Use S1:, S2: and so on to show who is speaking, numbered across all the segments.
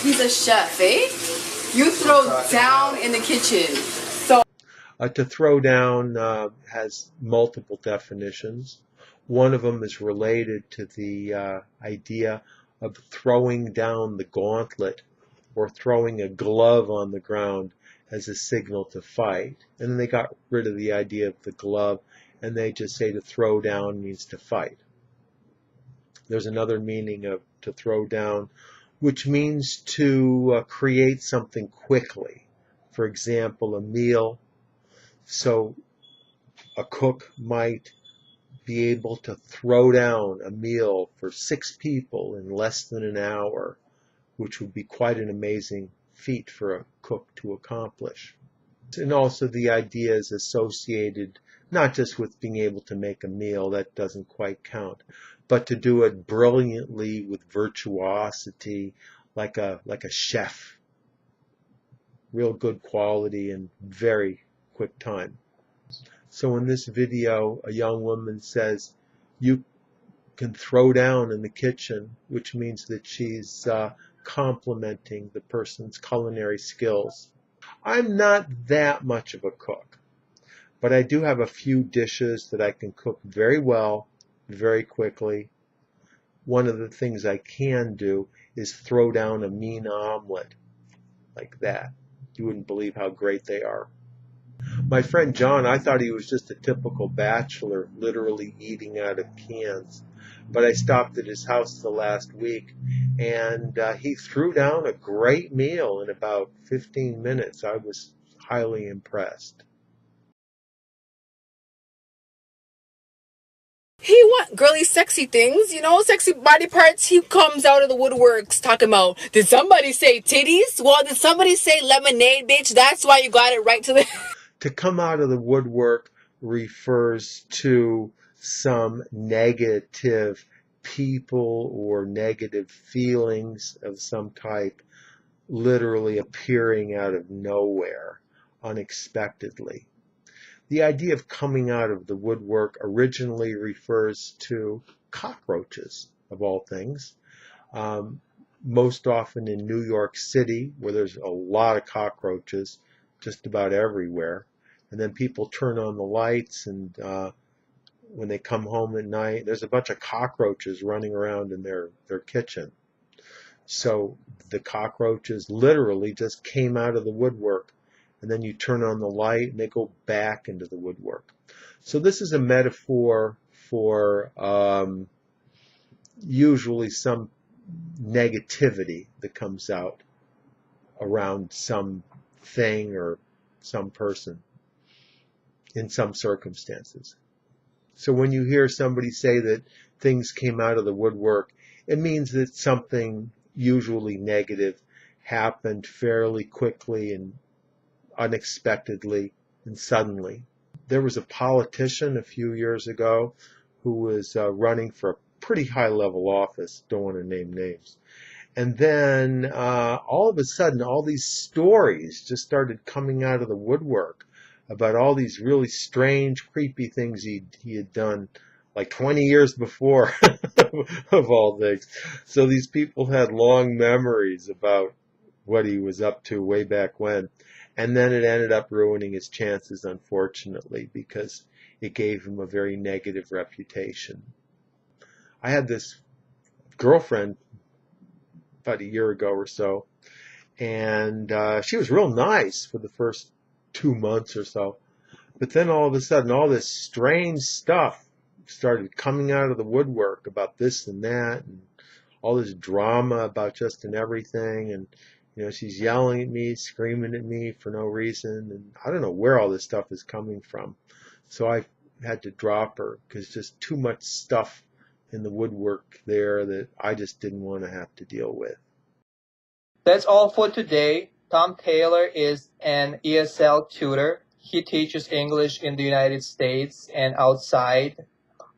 S1: He's a chef, eh? You throw down in the kitchen. So
S2: to throw down has multiple definitions. One of them is related to the idea of throwing down the gauntlet or throwing a glove on the ground as a signal to fight. And then they got rid of the idea of the glove, and they just say to throw down means to fight. There's another meaning of to throw down, which means to create something quickly. For example, a meal. So a cook might be able to throw down a meal for 6 people in less than an hour, which would be quite an amazing feat for a cook to accomplish. And also the idea is associated not just with being able to make a meal, that doesn't quite count, but to do it brilliantly with virtuosity, like a chef. Real good quality and very quick time. So in this video, a young woman says, you can throw down in the kitchen, which means that she's complimenting the person's culinary skills. I'm not that much of a cook, but I do have a few dishes that I can cook very well, very quickly. One of the things I can do is throw down a mean omelet like that. You wouldn't believe how great they are. My friend John, I thought he was just a typical bachelor, literally eating out of cans. But I stopped at his house the last week, and he threw down a great meal in about 15 minutes. I was highly impressed.
S1: he want girly sexy things, you know, sexy body parts. He comes out of the woodworks talking about, did somebody say titties? Well, did somebody say lemonade, bitch? That's why you got it right to the...
S2: To come out of the woodwork refers to some negative people or negative feelings of some type literally appearing out of nowhere unexpectedly. The idea of coming out of the woodwork originally refers to cockroaches, of all things. Most often in New York City, where there's a lot of cockroaches just about everywhere. And then people turn on the lights, and when they come home at night, there's a bunch of cockroaches running around in their kitchen. So the cockroaches literally just came out of the woodwork, and then you turn on the light and they go back into the woodwork. So this is a metaphor for usually some negativity that comes out around some thing or some person in some circumstances. So when you hear somebody say that things came out of the woodwork, it means that something usually negative happened fairly quickly and unexpectedly and suddenly. There was a politician a few years ago who was running for a pretty high-level office, don't want to name names. And then all of a sudden, all these stories just started coming out of the woodwork about all these really strange, creepy things he had done like 20 years before, of all things. So these people had long memories about what he was up to way back when. And then it ended up ruining his chances, unfortunately, because it gave him a very negative reputation. I had this girlfriend about a year ago or so, and she was real nice for the first 2 months or so. But then all of a sudden, all this strange stuff started coming out of the woodwork about this and that, and all this drama about just and everything. And you know, she's yelling at me, screaming at me for no reason, and I don't know where all this stuff is coming from. So I had to drop her because just too much stuff in the woodwork there that I just didn't want to have to deal with.
S3: That's all for today. Tom Taylor is an ESL tutor. He teaches English in the United States and outside,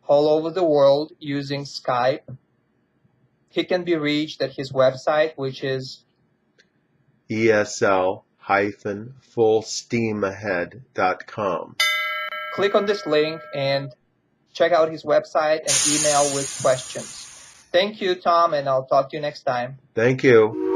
S3: all over the world, using Skype. He can be reached at his website, which is
S2: ESL-fullsteamahead.com.
S3: Click on this link and check out his website and email with questions. Thank you, Tom, and I'll talk to you next time.
S2: Thank you.